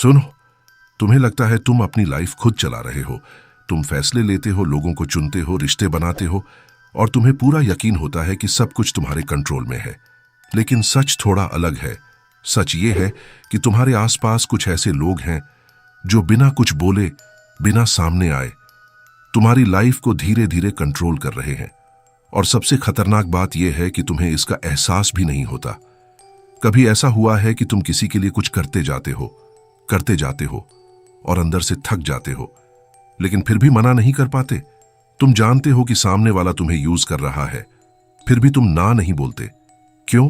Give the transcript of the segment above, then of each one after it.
सुनो, तुम्हें लगता है तुम अपनी लाइफ खुद चला रहे हो। तुम फैसले लेते हो, लोगों को चुनते हो, रिश्ते बनाते हो और तुम्हें पूरा यकीन होता है कि सब कुछ तुम्हारे कंट्रोल में है। लेकिन सच थोड़ा अलग है। सच ये है कि तुम्हारे आसपास कुछ ऐसे लोग हैं जो बिना कुछ बोले, बिना सामने आए, तुम्हारी लाइफ को धीरे धीरे कंट्रोल कर रहे हैं। और सबसे खतरनाक बात यह है कि तुम्हें इसका एहसास भी नहीं होता। कभी ऐसा हुआ है कि तुम किसी के लिए कुछ करते जाते हो और अंदर से थक जाते हो, लेकिन फिर भी मना नहीं कर पाते। तुम जानते हो कि सामने वाला तुम्हें यूज कर रहा है, फिर भी तुम ना नहीं बोलते। क्यों?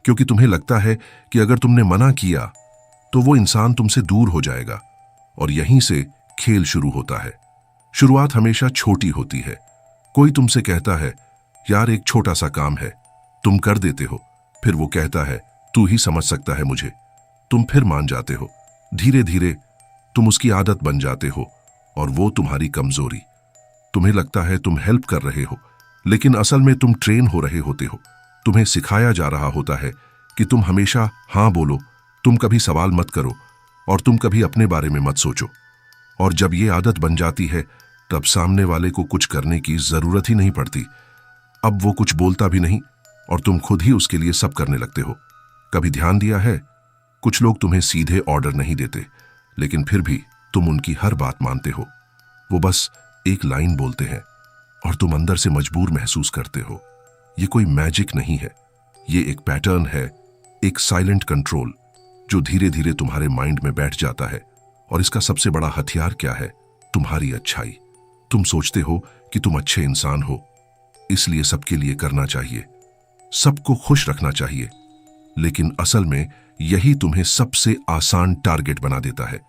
क्योंकि तुम्हें लगता है कि अगर तुमने मना किया तो वो इंसान तुमसे दूर हो जाएगा। और यहीं से खेल शुरू होता है। शुरुआत हमेशा छोटी होती है। कोई तुमसे कहता है, यार एक छोटा सा काम है, तुम कर देते हो। फिर वो कहता है, तू ही समझ सकता है मुझे। तुम फिर मान जाते हो। धीरे धीरे तुम उसकी आदत बन जाते हो और वो तुम्हारी कमजोरी। तुम्हें लगता है तुम हेल्प कर रहे हो, लेकिन असल में तुम ट्रेन हो रहे होते हो। तुम्हें सिखाया जा रहा होता है कि तुम हमेशा हाँ बोलो, तुम कभी सवाल मत करो और तुम कभी अपने बारे में मत सोचो। और जब ये आदत बन जाती है तब सामने वाले को कुछ करने की जरूरत ही नहीं पड़ती। अब वो कुछ बोलता भी नहीं और तुम खुद ही उसके लिए सब करने लगते हो। कभी ध्यान दिया है, कुछ लोग तुम्हें सीधे ऑर्डर नहीं देते, लेकिन फिर भी तुम उनकी हर बात मानते हो। वो बस एक लाइन बोलते हैं और तुम अंदर से मजबूर महसूस करते हो। ये कोई मैजिक नहीं है, ये एक पैटर्न है, एक साइलेंट कंट्रोल जो धीरे धीरे तुम्हारे माइंड में बैठ जाता है। और इसका सबसे बड़ा हथियार क्या है? तुम्हारी अच्छाई। तुम सोचते हो कि तुम अच्छे इंसान हो, इसलिए सबके लिए करना चाहिए, सबको खुश रखना चाहिए। लेकिन असल में यही तुम्हें सबसे आसान टारगेट बना देता है।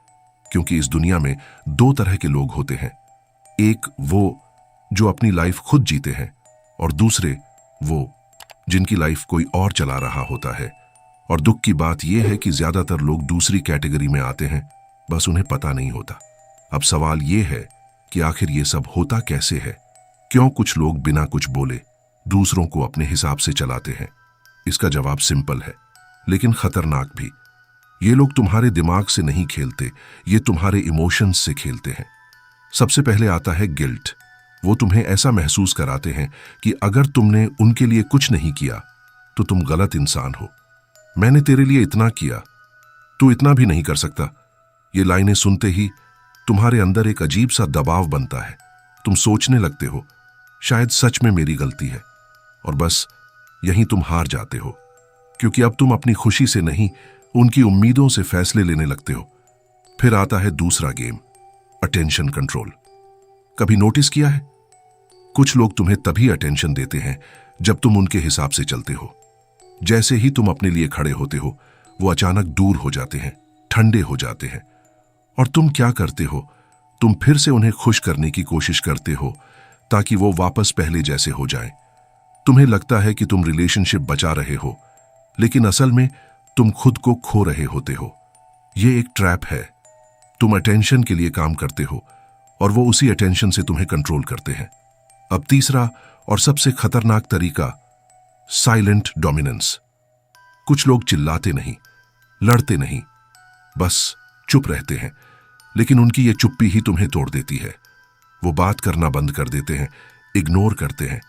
क्योंकि इस दुनिया में दो तरह के लोग होते हैं। एक वो जो अपनी लाइफ खुद जीते हैं और दूसरे वो जिनकी लाइफ कोई और चला रहा होता है। और दुख की बात यह है कि ज्यादातर लोग दूसरी कैटेगरी में आते हैं, बस उन्हें पता नहीं होता। अब सवाल यह है कि आखिर ये सब होता कैसे है? क्यों कुछ लोग बिना कुछ बोले दूसरों को अपने हिसाब से चलाते हैं? इसका जवाब सिंपल है, लेकिन खतरनाक भी। ये लोग तुम्हारे दिमाग से नहीं खेलते, ये तुम्हारे इमोशंस से खेलते हैं। सबसे पहले आता है गिल्ट। वो तुम्हें ऐसा महसूस कराते हैं कि अगर तुमने उनके लिए कुछ नहीं किया तो तुम गलत इंसान हो। मैंने तेरे लिए इतना किया, तू इतना भी नहीं कर सकता। ये लाइनें सुनते ही तुम्हारे अंदर एक अजीब सा दबाव बनता है। तुम सोचने लगते हो, शायद सच में मेरी गलती है। और बस यहीं तुम हार जाते हो, क्योंकि अब तुम अपनी खुशी से नहीं, उनकी उम्मीदों से फैसले लेने लगते हो। फिर आता है दूसरा गेम, अटेंशन कंट्रोल। कभी नोटिस किया है, कुछ लोग तुम्हें तभी अटेंशन देते हैं जब तुम उनके हिसाब से चलते हो। जैसे ही तुम अपने लिए खड़े होते हो, वो अचानक दूर हो जाते हैं, ठंडे हो जाते हैं। और तुम क्या करते हो? तुम फिर से उन्हें खुश करने की कोशिश करते हो ताकि वो वापस पहले जैसे हो जाएं। तुम्हें लगता है कि तुम रिलेशनशिप बचा रहे हो, लेकिन असल में तुम खुद को खो रहे होते हो। ये एक ट्रैप है। तुम अटेंशन के लिए काम करते हो और वो उसी अटेंशन से तुम्हें कंट्रोल करते हैं। अब तीसरा और सबसे खतरनाक तरीका, साइलेंट डोमिनेंस। कुछ लोग चिल्लाते नहीं, लड़ते नहीं, बस चुप रहते हैं, लेकिन उनकी ये चुप्पी ही तुम्हें तोड़ देती है। वो बात करना बंद कर देते हैं, इग्नोर करते हैं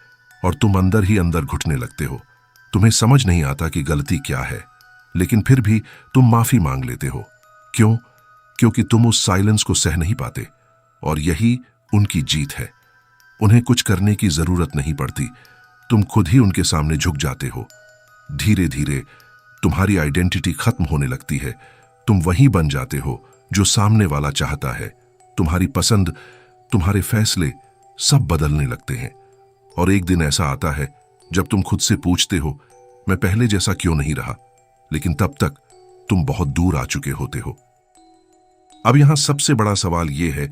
और तुम अंदर ही अंदर घुटने लगते हो। तुम्हें समझ नहीं आता कि गलती क्या है, लेकिन फिर भी तुम माफी मांग लेते हो। क्यों? क्योंकि तुम उस साइलेंस को सह नहीं पाते। और यही उनकी जीत है। उन्हें कुछ करने की जरूरत नहीं पड़ती, तुम खुद ही उनके सामने झुक जाते हो। धीरे धीरे तुम्हारी आइडेंटिटी खत्म होने लगती है। तुम वही बन जाते हो जो सामने वाला चाहता है। तुम्हारी पसंद, तुम्हारे फैसले सब बदलने लगते हैं। और एक दिन ऐसा आता है जब तुम खुद से पूछते हो, मैं पहले जैसा क्यों नहीं रहा? लेकिन तब तक तुम बहुत दूर आ चुके होते हो। अब यहां सबसे बड़ा सवाल यह है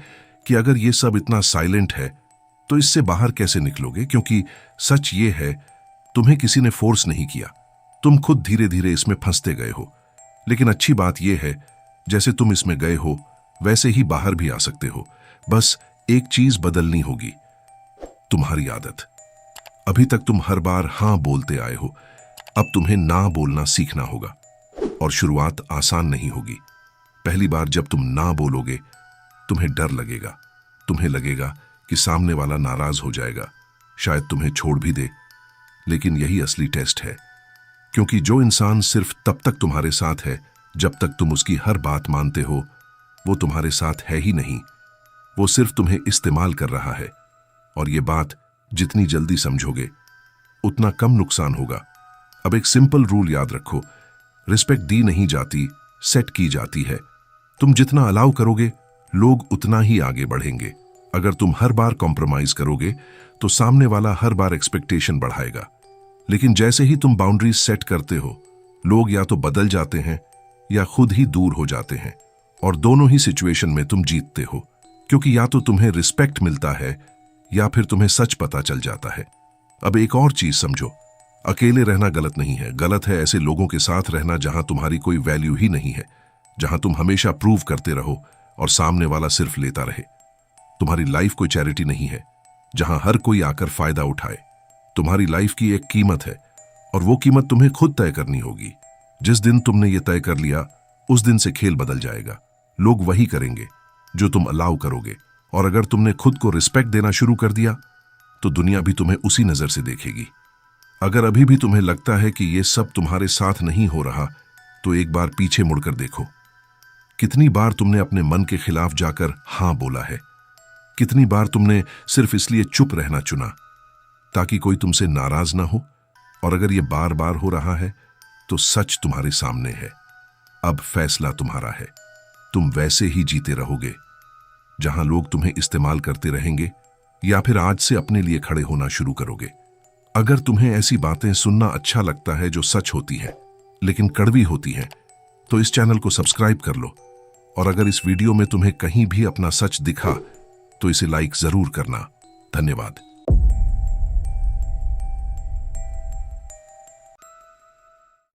कि अगर ये सब इतना साइलेंट है तो इससे बाहर कैसे निकलोगे? क्योंकि सच ये है, तुम्हें किसी ने फोर्स नहीं किया, तुम खुद धीरे धीरे इसमें फंसते गए हो। लेकिन अच्छी बात यह है, जैसे तुम इसमें गए हो वैसे ही बाहर भी आ सकते हो। बस एक चीज बदलनी होगी, तुम्हारी आदत। अभी तक तुम हर बार हां बोलते आए हो, अब तुम्हें ना बोलना सीखना होगा। और शुरुआत आसान नहीं होगी, पहली बार जब तुम ना बोलोगे, तुम्हें डर लगेगा, तुम्हें लगेगा कि सामने वाला नाराज हो जाएगा, शायद तुम्हें छोड़ भी दे। लेकिन यही असली टेस्ट है, क्योंकि जो इंसान सिर्फ तब तक तुम्हारे साथ है जब तक तुम उसकी हर बात मानते हो, वो तुम्हारे साथ है ही नहीं, वो सिर्फ तुम्हें इस्तेमाल कर रहा है। और ये बात जितनी जल्दी समझोगे उतना कम नुकसान होगा। अब एक सिंपल रूल याद रखो, रिस्पेक्ट दी नहीं जाती, सेट की जाती है। तुम जितना अलाउ करोगे, लोग उतना ही आगे बढ़ेंगे। अगर तुम हर बार कॉम्प्रोमाइज करोगे तो सामने वाला हर बार एक्सपेक्टेशन बढ़ाएगा। लेकिन जैसे ही तुम बाउंड्रीज सेट करते हो, लोग या तो बदल जाते हैं या खुद ही दूर हो जाते हैं, और दोनों ही सिचुएशन में तुम जीतते हो, क्योंकि या तो तुम्हें रिस्पेक्ट मिलता है या फिर तुम्हें सच पता चल जाता है। अब एक और चीज समझो, अकेले रहना गलत नहीं है, गलत है ऐसे लोगों के साथ रहना जहां तुम्हारी कोई वैल्यू ही नहीं है, जहां तुम हमेशा प्रूव करते रहो और सामने वाला सिर्फ लेता रहे। तुम्हारी लाइफ कोई चैरिटी नहीं है जहां हर कोई आकर फायदा उठाए। तुम्हारी लाइफ की एक कीमत है, और वो कीमत तुम्हें खुद तय करनी होगी। जिस दिन तुमने ये तय कर लिया, उस दिन से खेल बदल जाएगा। लोग वही करेंगे जो तुम अलाउ करोगे, और अगर तुमने खुद को रिस्पेक्ट देना शुरू कर दिया तो दुनिया भी तुम्हें उसी नजर से देखेगी। अगर अभी भी तुम्हें लगता है कि ये सब तुम्हारे साथ नहीं हो रहा, तो एक बार पीछे मुड़कर देखो। कितनी बार तुमने अपने मन के खिलाफ जाकर हां बोला है? कितनी बार तुमने सिर्फ इसलिए चुप रहना चुना ताकि कोई तुमसे नाराज ना हो? और अगर ये बार बार हो रहा है तो सच तुम्हारे सामने है। अब फैसला तुम्हारा है। तुम वैसे ही जीते रहोगे जहां लोग तुम्हें इस्तेमाल करते रहेंगे, या फिर आज से अपने लिए खड़े होना शुरू करोगे। अगर तुम्हें ऐसी बातें सुनना अच्छा लगता है जो सच होती है लेकिन कड़वी होती हैं, तो इस चैनल को सब्सक्राइब कर लो। और अगर इस वीडियो में तुम्हें कहीं भी अपना सच दिखा तो इसे लाइक जरूर करना। धन्यवाद।